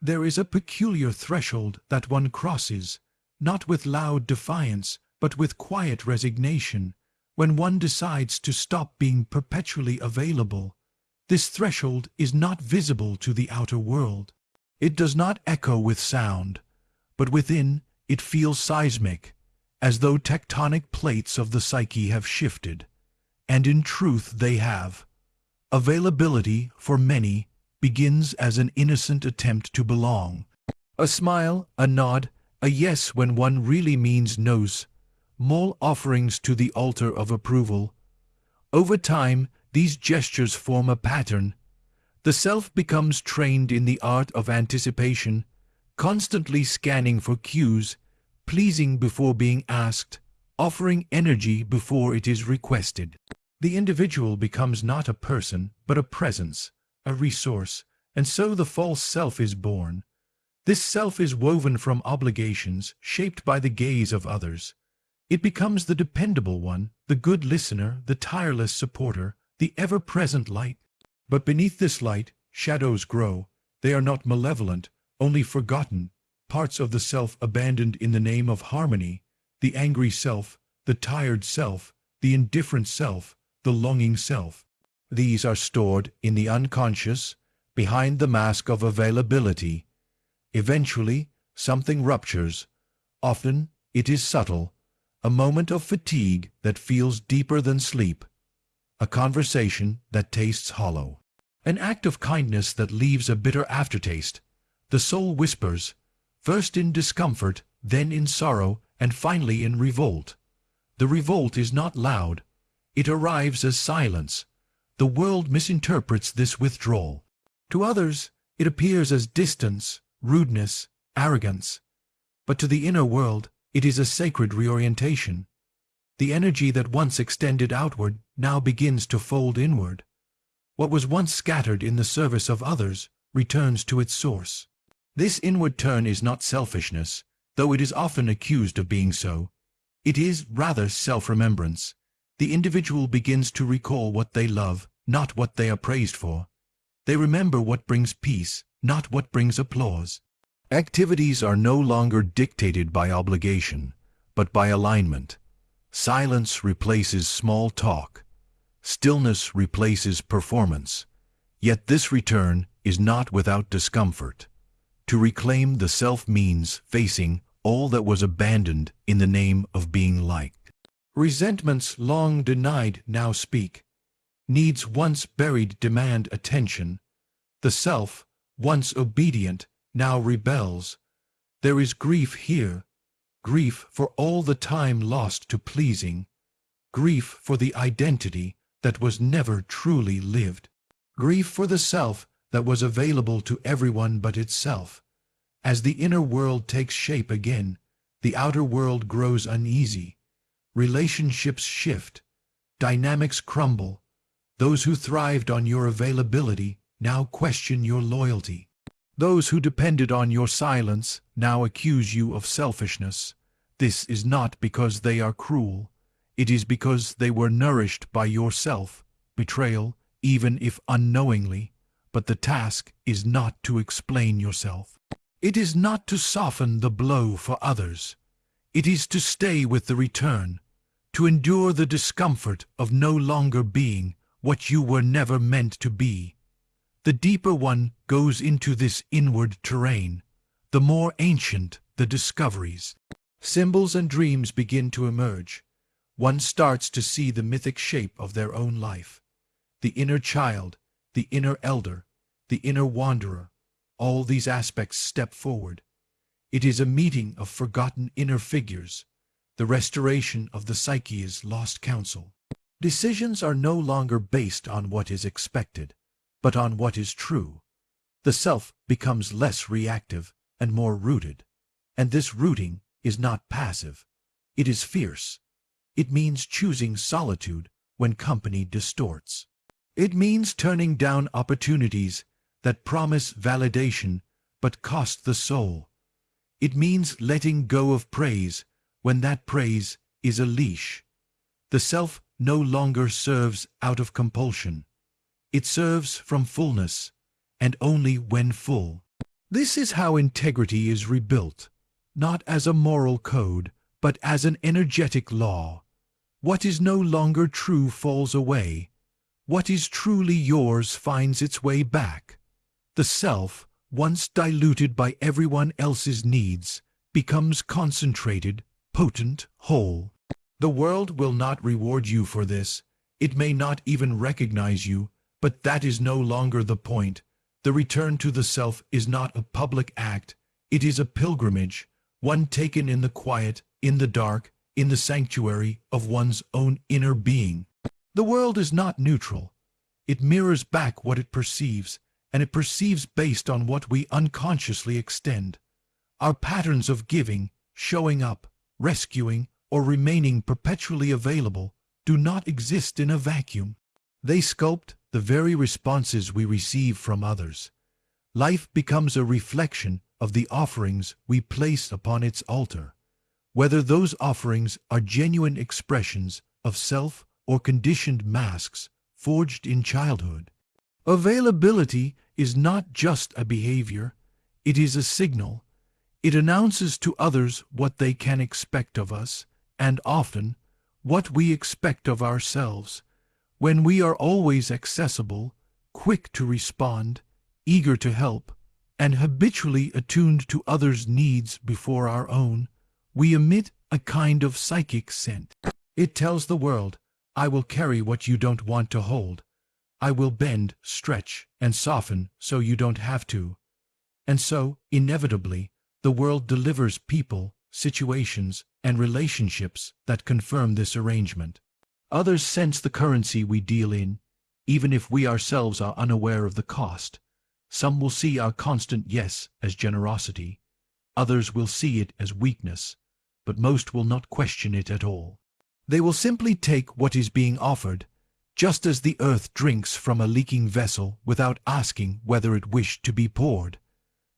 There is a peculiar threshold that one crosses, not with loud defiance, but with quiet resignation, when one decides to stop being perpetually available. This threshold is not visible to the outer world. It does not echo with sound, but within it feels seismic, as though tectonic plates of the psyche have shifted. And in truth they have. Availability, for many, begins as an innocent attempt to belong. A smile, a nod, a yes when one really means no's, small offerings to the altar of approval. Over time, these gestures form a pattern. The self becomes trained in the art of anticipation, constantly scanning for cues, pleasing before being asked, offering energy before it is requested. The individual becomes not a person, but a presence, a resource, and so the false self is born. This self is woven from obligations, shaped by the gaze of others. It becomes the dependable one, the good listener, the tireless supporter, the ever-present light. But beneath this light, shadows grow. They are not malevolent, only forgotten, parts of the self abandoned in the name of harmony, the angry self, the tired self, the indifferent self, the longing self. These are stored in the unconscious, behind the mask of availability. Eventually, something ruptures. Often, it is subtle, a moment of fatigue that feels deeper than sleep, a conversation that tastes hollow, an act of kindness that leaves a bitter aftertaste. The soul whispers, first in discomfort, then in sorrow, and finally in revolt. The revolt is not loud. It arrives as silence. The world misinterprets this withdrawal. To others, it appears as distance, rudeness, arrogance. But to the inner world, it is a sacred reorientation. The energy that once extended outward now begins to fold inward. What was once scattered in the service of others returns to its source. This inward turn is not selfishness, though it is often accused of being so. It is rather self-remembrance. The individual begins to recall what they love, not what they are praised for. They remember what brings peace, not what brings applause. Activities are no longer dictated by obligation, but by alignment. Silence replaces small talk. Stillness replaces performance. Yet this return is not without discomfort. To reclaim the self means facing all that was abandoned in the name of being liked. Resentments long denied now speak. Needs once buried demand attention. The self, once obedient, now rebels. There is grief here, grief for all the time lost to pleasing, grief for the identity that was never truly lived, grief for the self that was available to everyone but itself. As the inner world takes shape again, the outer world grows uneasy. Relationships shift, dynamics crumble. Those who thrived on your availability now question your loyalty. Those who depended on your silence now accuse you of selfishness. This is not because they are cruel. It is because they were nourished by your self-betrayal, even if unknowingly. But the task is not to explain yourself. It is not to soften the blow for others. It is to stay with the return, to endure the discomfort of no longer being what you were never meant to be. The deeper one goes into this inward terrain, the more ancient the discoveries. Symbols and dreams begin to emerge. One starts to see the mythic shape of their own life. The inner child, the inner elder, the inner wanderer, all these aspects step forward. It is a meeting of forgotten inner figures, the restoration of the psyche's lost counsel. Decisions are no longer based on what is expected, but on what is true. The self becomes less reactive and more rooted, and this rooting is not passive. It is fierce. It means choosing solitude when company distorts. It means turning down opportunities that promise validation but cost the soul. It means letting go of praise when that praise is a leash. The self no longer serves out of compulsion. It serves from fullness, and only when full. This is how integrity is rebuilt, not as a moral code, but as an energetic law. What is no longer true falls away. What is truly yours finds its way back. The self, once diluted by everyone else's needs, becomes concentrated, potent, whole. The world will not reward you for this. It may not even recognize you, but that is no longer the point. The return to the self is not a public act. It is a pilgrimage, one taken in the quiet, in the dark, in the sanctuary of one's own inner being. The world is not neutral. It mirrors back what it perceives, and it perceives based on what we unconsciously extend. Our patterns of giving, showing up, rescuing, or remaining perpetually available do not exist in a vacuum. They sculpt the very responses we receive from others. Life becomes a reflection of the offerings we place upon its altar, whether those offerings are genuine expressions of self or conditioned masks forged in childhood. Availability is not just a behavior, it is a signal. It announces to others what they can expect of us, and often, what we expect of ourselves. When we are always accessible, quick to respond, eager to help, and habitually attuned to others' needs before our own, we emit a kind of psychic scent. It tells the world, I will carry what you don't want to hold. I will bend, stretch, and soften so you don't have to. And so, inevitably, the world delivers people, situations, and relationships that confirm this arrangement. Others sense the currency we deal in, even if we ourselves are unaware of the cost. Some will see our constant yes as generosity. Others will see it as weakness, but most will not question it at all. They will simply take what is being offered, just as the earth drinks from a leaking vessel without asking whether it wished to be poured.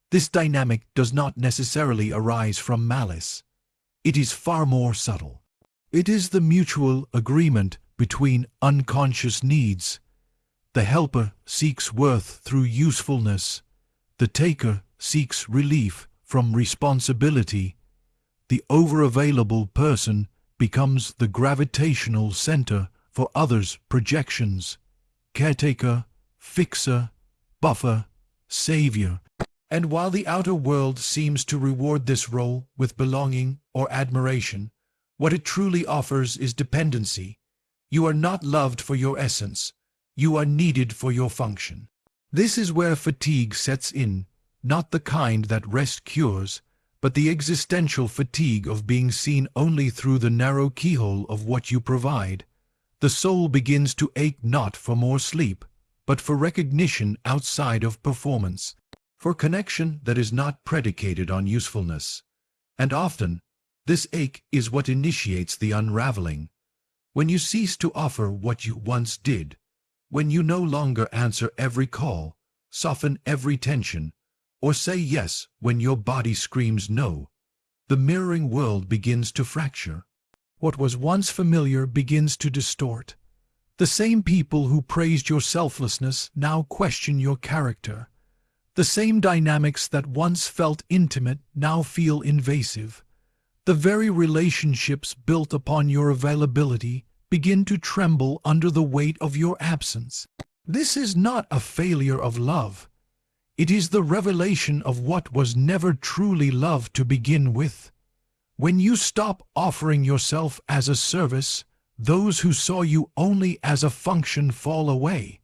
This dynamic does not necessarily arise from malice. It is far more subtle. It is the mutual agreement between unconscious needs. The helper seeks worth through usefulness. The taker seeks relief from responsibility. The overavailable person becomes the gravitational center for others' projections. Caretaker, fixer, buffer, savior. And while the outer world seems to reward this role with belonging or admiration, what it truly offers is dependency. You are not loved for your essence. You are needed for your function. This is where fatigue sets in, not the kind that rest cures, but the existential fatigue of being seen only through the narrow keyhole of what you provide. The soul begins to ache not for more sleep, but for recognition outside of performance, for connection that is not predicated on usefulness. And often, this ache is what initiates the unraveling. When you cease to offer what you once did, when you no longer answer every call, soften every tension, or say yes when your body screams no, the mirroring world begins to fracture. What was once familiar begins to distort. The same people who praised your selflessness now question your character. The same dynamics that once felt intimate now feel invasive. The very relationships built upon your availability begin to tremble under the weight of your absence. This is not a failure of love. It is the revelation of what was never truly love to begin with. When you stop offering yourself as a service, those who saw you only as a function fall away.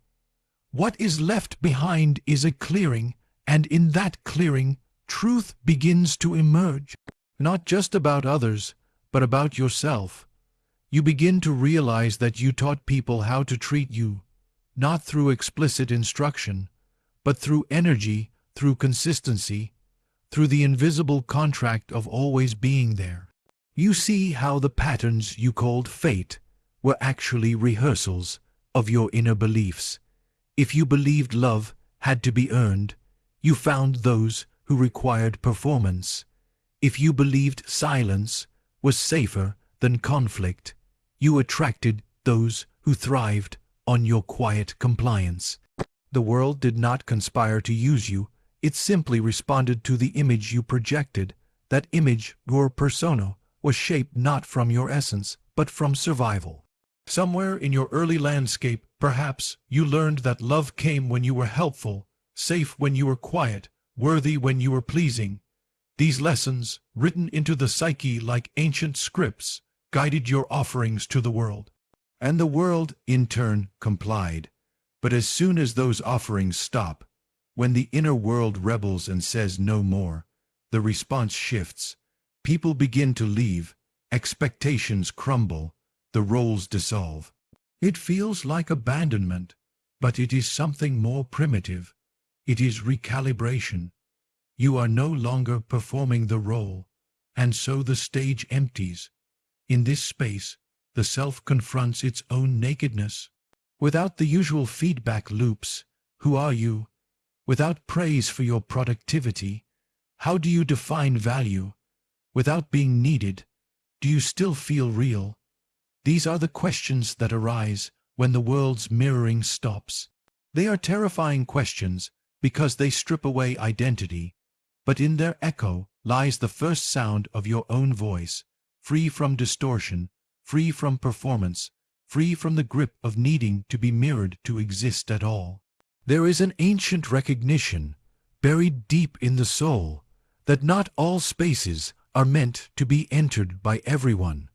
What is left behind is a clearing, and in that clearing, truth begins to emerge. Not just about others, but about yourself. You begin to realize that you taught people how to treat you, not through explicit instruction, but through energy, through consistency, through the invisible contract of always being there. You see how the patterns you called fate were actually rehearsals of your inner beliefs. If you believed love had to be earned, you found those who required performance. If you believed silence was safer than conflict, you attracted those who thrived on your quiet compliance. The world did not conspire to use you, It simply responded to the image you projected. That image, your persona, was shaped not from your essence, but from survival. Somewhere in your early landscape, perhaps, you learned that love came when you were helpful, safe when you were quiet, worthy when you were pleasing. These lessons, written into the psyche like ancient scripts, guided your offerings to the world. And the world, in turn, complied. But as soon as those offerings stop, when the inner world rebels and says no more, the response shifts. People begin to leave, expectations crumble, the roles dissolve. It feels like abandonment, but it is something more primitive. It is recalibration. You are no longer performing the role, and so the stage empties. In this space, the self confronts its own nakedness. Without the usual feedback loops, who are you? Without praise for your productivity, how do you define value? Without being needed, do you still feel real? These are the questions that arise when the world's mirroring stops. They are terrifying questions because they strip away identity, but in their echo lies the first sound of your own voice, free from distortion, free from performance, free from the grip of needing to be mirrored to exist at all. There is an ancient recognition, buried deep in the soul, that not all spaces are meant to be entered by everyone.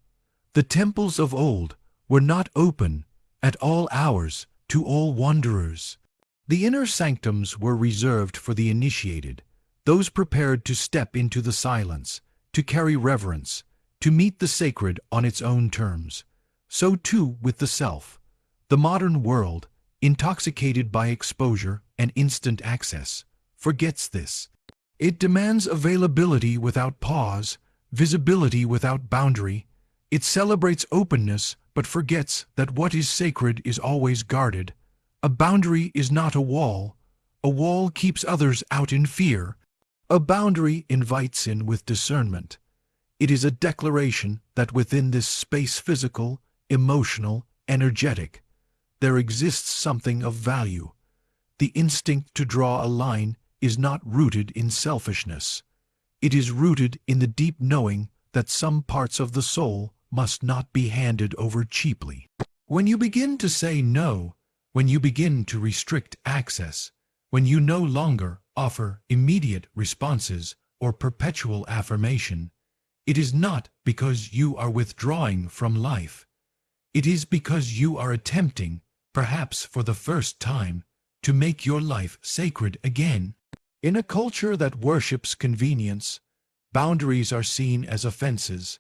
The temples of old were not open at all hours to all wanderers. The inner sanctums were reserved for the initiated, those prepared to step into the silence, to carry reverence, to meet the sacred on its own terms. So too with the self. The modern world, intoxicated by exposure and instant access, forgets this. It demands availability without pause, visibility without boundary. It celebrates openness but forgets that what is sacred is always guarded. A boundary is not a wall. A wall keeps others out in fear. A boundary invites in with discernment. It is a declaration that within this space, physical, emotional, energetic, there exists something of value. The instinct to draw a line is not rooted in selfishness. It is rooted in the deep knowing that some parts of the soul must not be handed over cheaply. When you begin to say no, when you begin to restrict access, when you no longer offer immediate responses or perpetual affirmation, it is not because you are withdrawing from life. It is because you are attempting, perhaps for the first time, to make your life sacred again. In a culture that worships convenience, boundaries are seen as offenses.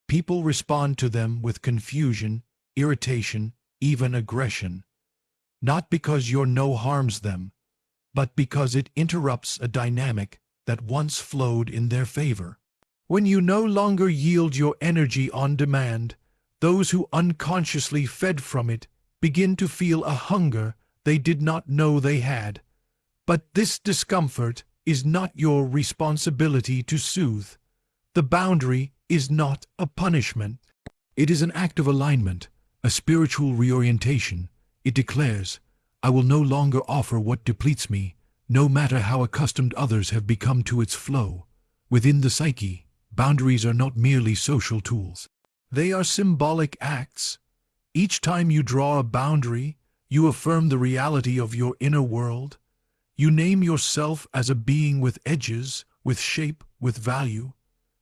People respond to them with confusion, irritation, even aggression. Not because your no harms them, but because it interrupts a dynamic that once flowed in their favor. When you no longer yield your energy on demand, those who unconsciously fed from it begin to feel a hunger they did not know they had. But this discomfort is not your responsibility to soothe. The boundary is not a punishment. It is an act of alignment, a spiritual reorientation. It declares, I will no longer offer what depletes me, no matter how accustomed others have become to its flow. Within the psyche, boundaries are not merely social tools. They are symbolic acts. Each time you draw a boundary, you affirm the reality of your inner world. You name yourself as a being with edges, with shape, with value.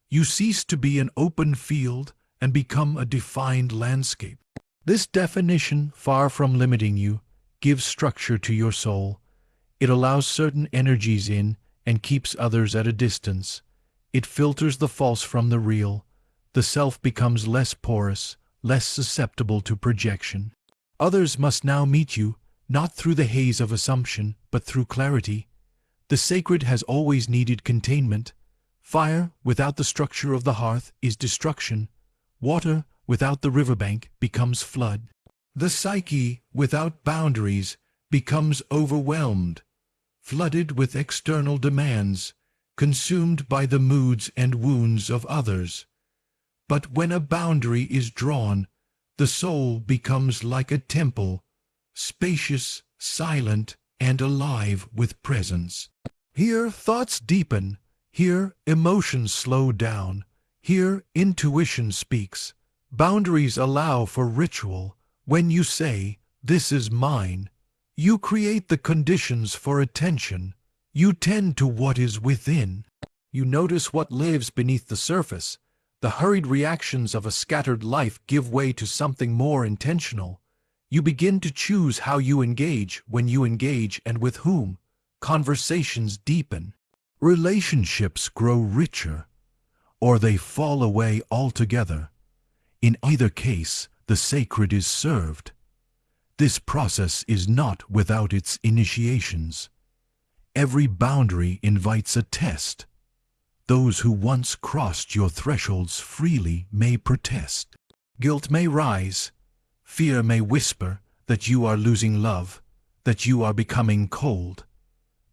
You cease to be an open field and become a defined landscape. This definition, far from limiting you, gives structure to your soul. It allows certain energies in and keeps others at a distance. It filters the false from the real. The self becomes less porous, less susceptible to projection. Others must now meet you, not through the haze of assumption, but through clarity. The sacred has always needed containment. Fire without the structure of the hearth is destruction. Water without the riverbank becomes flood. The psyche without boundaries becomes overwhelmed, flooded with external demands, consumed by the moods and wounds of others. But when a boundary is drawn, the soul becomes like a temple, spacious, silent, and alive with presence. Here thoughts deepen, here emotions slow down, here intuition speaks. Boundaries allow for ritual. When you say, "This is mine," you create the conditions for attention. You tend to what is within. You notice what lives beneath the surface. The hurried reactions of a scattered life give way to something more intentional. You begin to choose how you engage, when you engage, and with whom. Conversations deepen. Relationships grow richer, or they fall away altogether. In either case, the sacred is served. This process is not without its initiations. Every boundary invites a test. Those who once crossed your thresholds freely may protest. Guilt may rise. Fear may whisper that you are losing love, that you are becoming cold.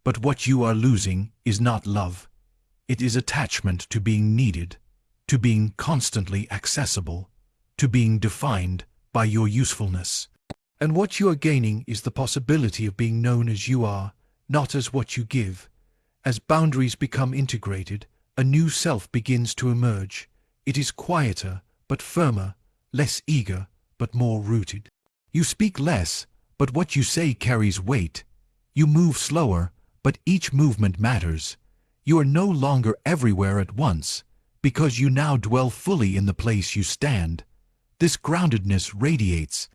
But what you are losing is not love. It is attachment to being needed, to being constantly accessible, to being defined by your usefulness. And what you are gaining is the possibility of being known as you are, not as what you give. As boundaries become integrated, a new self begins to emerge. It is quieter, but firmer, less eager, but more rooted. You speak less, but what you say carries weight. You move slower, but each movement matters. You are no longer everywhere at once, because you now dwell fully in the place you stand. This groundedness radiates.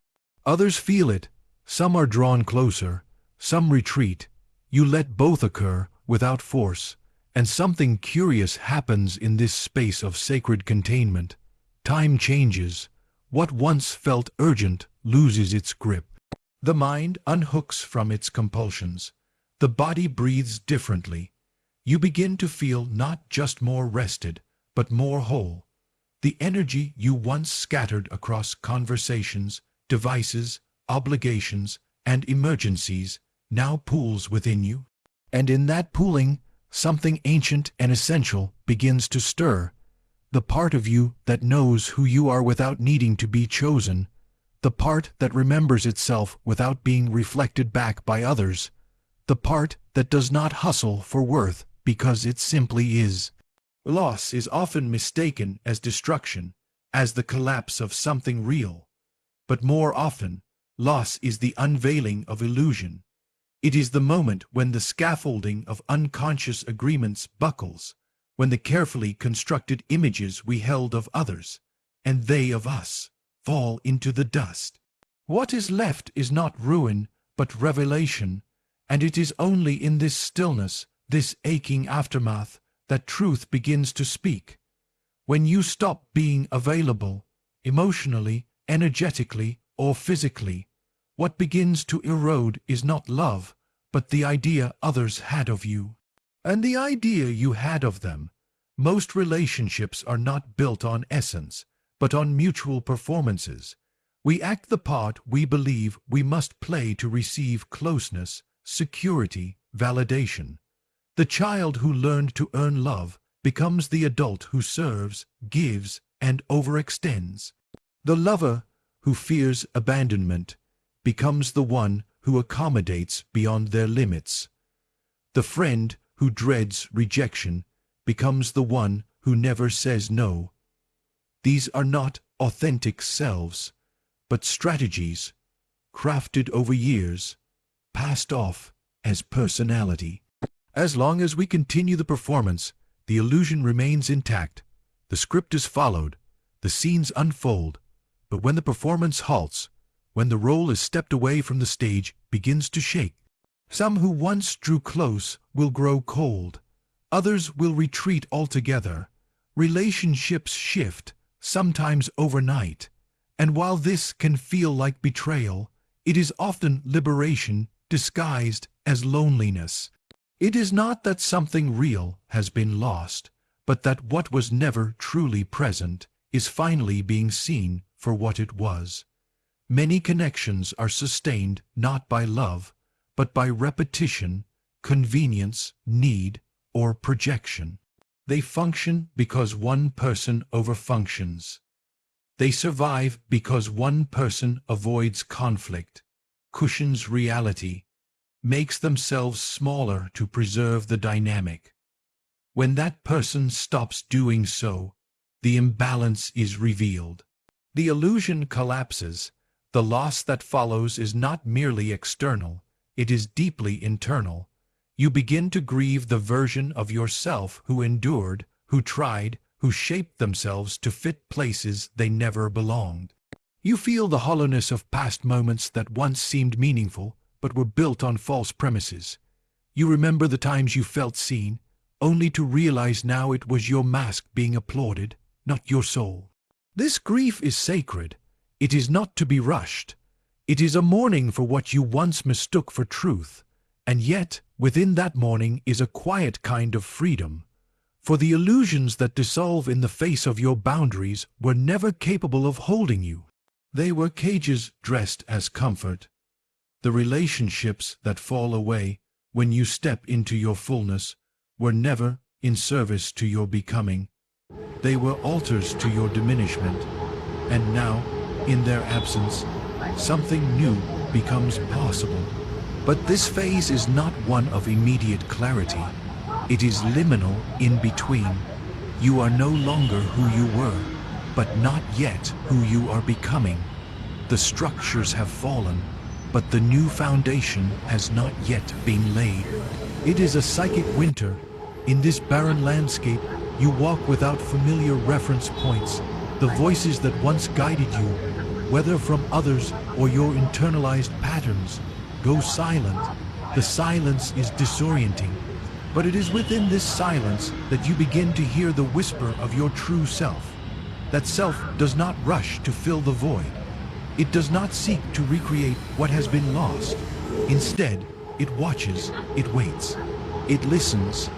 Others feel it. Some are drawn closer, some retreat. You let both occur without force, and something curious happens in this space of sacred containment. Time changes. What once felt urgent loses its grip. The mind unhooks from its compulsions. The body breathes differently. You begin to feel not just more rested, but more whole. The energy you once scattered across conversations, devices, obligations, and emergencies now pools within you. And in that pooling, something ancient and essential begins to stir. The part of you that knows who you are without needing to be chosen. The part that remembers itself without being reflected back by others. The part that does not hustle for worth because it simply is. Loss is often mistaken as destruction, as the collapse of something real. But more often, loss is the unveiling of illusion. It is the moment when the scaffolding of unconscious agreements buckles, when the carefully constructed images we held of others, and they of us, fall into the dust. What is left is not ruin, but revelation, and it is only in this stillness, this aching aftermath, that truth begins to speak. When you stop being available, emotionally, energetically, or physically, what begins to erode is not love, but the idea others had of you, and the idea you had of them. Most relationships are not built on essence, but on mutual performances. We act the part we believe we must play to receive closeness, security, validation. The child who learned to earn love becomes the adult who serves, gives, and overextends. The lover who fears abandonment becomes the one who accommodates beyond their limits. The friend who dreads rejection becomes the one who never says no. These are not authentic selves, but strategies, crafted over years, passed off as personality. As long as we continue the performance, the illusion remains intact. The script is followed, the scenes unfold, but when the performance halts, when the role is stepped away from the stage, begins to shake. Some who once drew close will grow cold. Others will retreat altogether. Relationships shift, sometimes overnight. And while this can feel like betrayal, it is often liberation disguised as loneliness. It is not that something real has been lost, but that what was never truly present is finally being seen for what it was. Many connections are sustained not by love, but by repetition, convenience, need, or projection. They function because one person overfunctions. They survive because one person avoids conflict, cushions reality, makes themselves smaller to preserve the dynamic. When that person stops doing so, the imbalance is revealed. The illusion collapses. The loss that follows is not merely external, it is deeply internal. You begin to grieve the version of yourself who endured, who tried, who shaped themselves to fit places they never belonged. You feel the hollowness of past moments that once seemed meaningful, but were built on false premises. You remember the times you felt seen, only to realize now it was your mask being applauded, not your soul. This grief is sacred. It is not to be rushed. It is a mourning for what you once mistook for truth. And yet, within that mourning is a quiet kind of freedom. For the illusions that dissolve in the face of your boundaries were never capable of holding you. They were cages dressed as comfort. The relationships that fall away when you step into your fullness were never in service to your becoming. They were altars to your diminishment. And now, in their absence, something new becomes possible. But this phase is not one of immediate clarity. It is liminal in between. You are no longer who you were, but not yet who you are becoming. The structures have fallen, but the new foundation has not yet been laid. It is a psychic winter. In this barren landscape, you walk without familiar reference points. The voices that once guided you, whether from others or your internalized patterns, go silent. The silence is disorienting, but it is within this silence that you begin to hear the whisper of your true self. That self does not rush to fill the void. It does not seek to recreate what has been lost. Instead, it watches, it waits, it listens.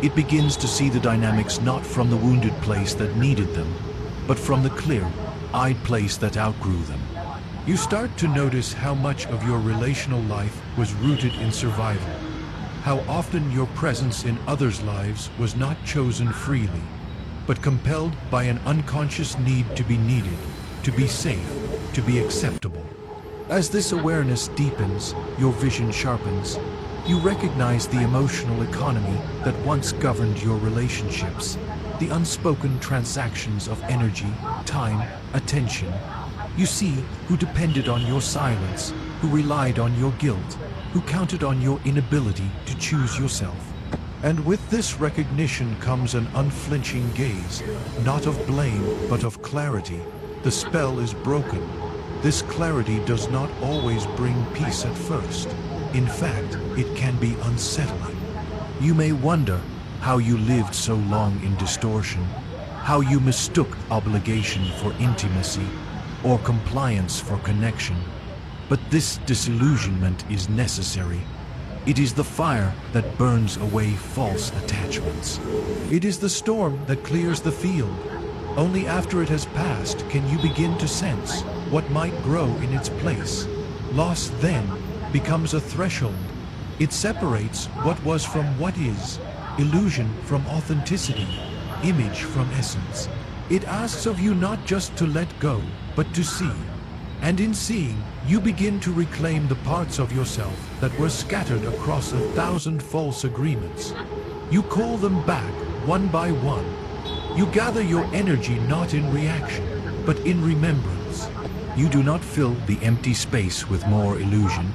It begins to see the dynamics not from the wounded place that needed them, but from the clear-eyed place that outgrew them. You start to notice how much of your relational life was rooted in survival, how often your presence in others' lives was not chosen freely, but compelled by an unconscious need to be needed, to be safe, to be acceptable. As this awareness deepens, your vision sharpens. You recognize the emotional economy that once governed your relationships, the unspoken transactions of energy, time, attention. You see who depended on your silence, who relied on your guilt, who counted on your inability to choose yourself. And with this recognition comes an unflinching gaze, not of blame, but of clarity. The spell is broken. This clarity does not always bring peace at first. In fact, it can be unsettling. You may wonder how you lived so long in distortion, how you mistook obligation for intimacy or compliance for connection. But this disillusionment is necessary. It is the fire that burns away false attachments. It is the storm that clears the field. Only after it has passed can you begin to sense what might grow in its place. Loss then becomes a threshold. It separates what was from what is, illusion from authenticity, image from essence. It asks of you not just to let go, but to see. And in seeing, you begin to reclaim the parts of yourself that were scattered across 1,000 false agreements. You call them back one by one. You gather your energy not in reaction, but in remembrance. You do not fill the empty space with more illusion.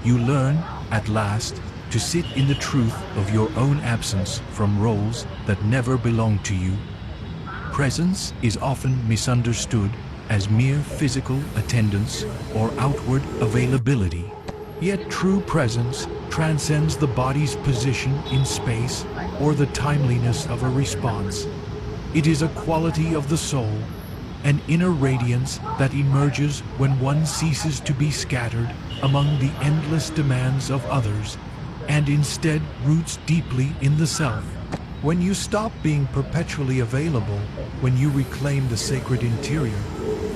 You learn, at last, to sit in the truth of your own absence from roles that never belonged to you. Presence is often misunderstood as mere physical attendance or outward availability. Yet true presence transcends the body's position in space or the timeliness of a response. It is a quality of the soul, an inner radiance that emerges when one ceases to be scattered among the endless demands of others and instead roots deeply in the self. When you stop being perpetually available, when you reclaim the sacred interior,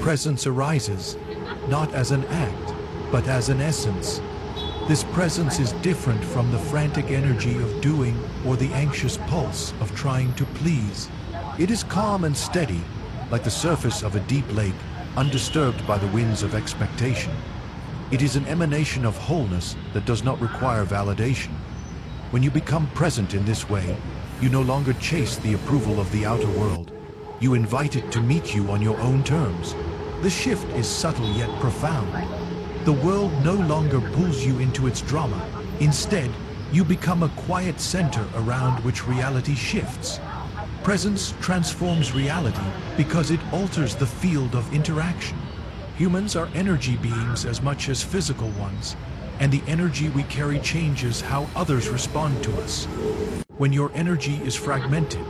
presence arises, not as an act, but as an essence. This presence is different from the frantic energy of doing or the anxious pulse of trying to please. It is calm and steady, like the surface of a deep lake, undisturbed by the winds of expectation. It is an emanation of wholeness that does not require validation. When you become present in this way, you no longer chase the approval of the outer world. You invite it to meet you on your own terms. The shift is subtle yet profound. The world no longer pulls you into its drama. Instead, you become a quiet center around which reality shifts. Presence transforms reality because it alters the field of interaction. Humans are energy beings as much as physical ones, and the energy we carry changes how others respond to us. When your energy is fragmented,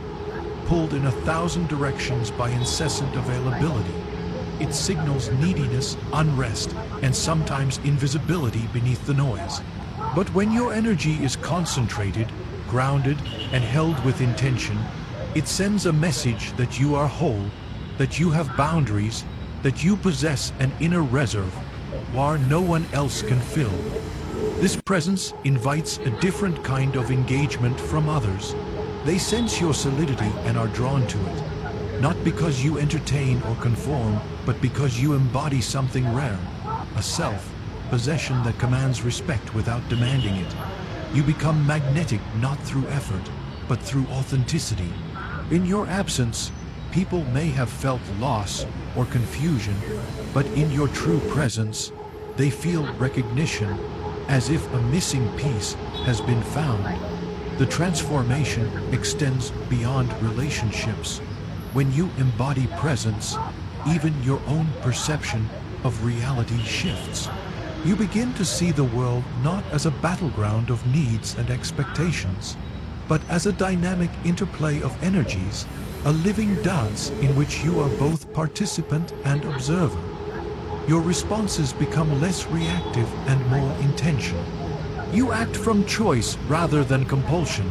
pulled in 1,000 directions by incessant availability, it signals neediness, unrest, and sometimes invisibility beneath the noise. But when your energy is concentrated, grounded, and held with intention, it sends a message that you are whole, that you have boundaries, that you possess an inner reservoir no one else can fill. This presence invites a different kind of engagement from others. They sense your solidity and are drawn to it, not because you entertain or conform, but because you embody something rare, a self-possession that commands respect without demanding it. You become magnetic not through effort, but through authenticity. In your absence, people may have felt loss or confusion, but in your true presence, they feel recognition, as if a missing piece has been found. The transformation extends beyond relationships. When you embody presence, even your own perception of reality shifts. You begin to see the world not as a battleground of needs and expectations, but as a dynamic interplay of energies, a living dance in which you are both participant and observer. Your responses become less reactive and more intentional. You act from choice rather than compulsion.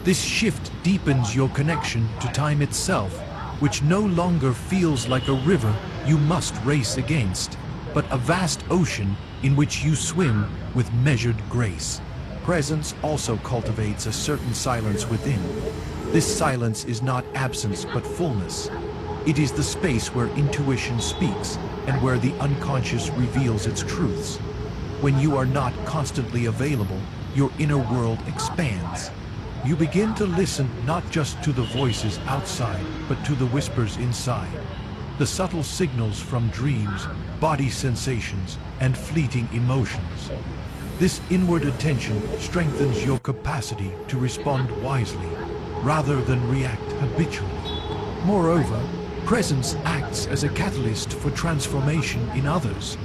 This shift deepens your connection to time itself, which no longer feels like a river you must race against, but a vast ocean in which you swim with measured grace. Presence also cultivates a certain silence within. This silence is not absence but fullness. It is the space where intuition speaks and where the unconscious reveals its truths. When you are not constantly available, your inner world expands. You begin to listen not just to the voices outside, but to the whispers inside. The subtle signals from dreams, body sensations, and fleeting emotions. This inward attention strengthens your capacity to respond wisely, rather than react habitually. Moreover, presence acts as a catalyst for transformation in others.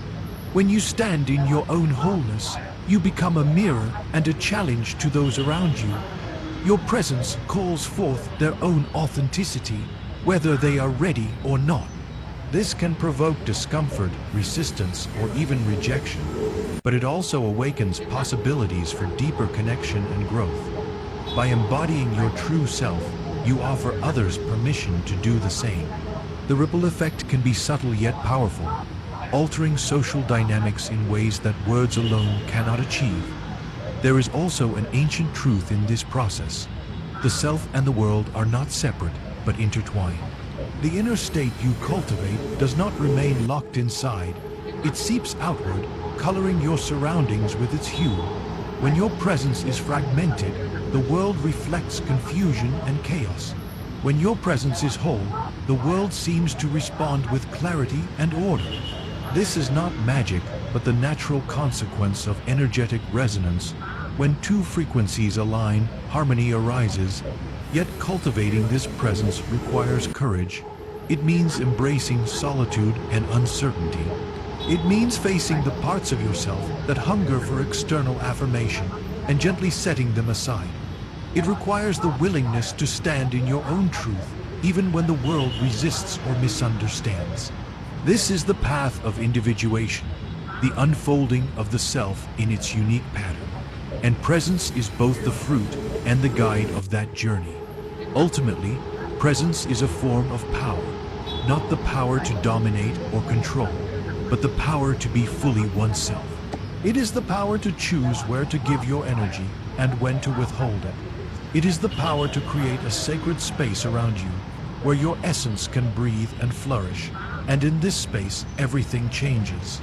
When you stand in your own wholeness, you become a mirror and a challenge to those around you. Your presence calls forth their own authenticity, whether they are ready or not. This can provoke discomfort, resistance, or even rejection, but it also awakens possibilities for deeper connection and growth. By embodying your true self, you offer others permission to do the same. The ripple effect can be subtle yet powerful, altering social dynamics in ways that words alone cannot achieve. There is also an ancient truth in this process. The self and the world are not separate, but intertwined. The inner state you cultivate does not remain locked inside. It seeps outward, coloring your surroundings with its hue. When your presence is fragmented, the world reflects confusion and chaos. When your presence is whole, the world seems to respond with clarity and order. This is not magic, but the natural consequence of energetic resonance. When two frequencies align, harmony arises. Yet cultivating this presence requires courage. It means embracing solitude and uncertainty. It means facing the parts of yourself that hunger for external affirmation and gently setting them aside. It requires the willingness to stand in your own truth, even when the world resists or misunderstands. This is the path of individuation, the unfolding of the self in its unique pattern. And presence is both the fruit and the guide of that journey. Ultimately, presence is a form of power, not the power to dominate or control, but the power to be fully oneself. It is the power to choose where to give your energy and when to withhold it. It is the power to create a sacred space around you, where your essence can breathe and flourish, and in this space, everything changes.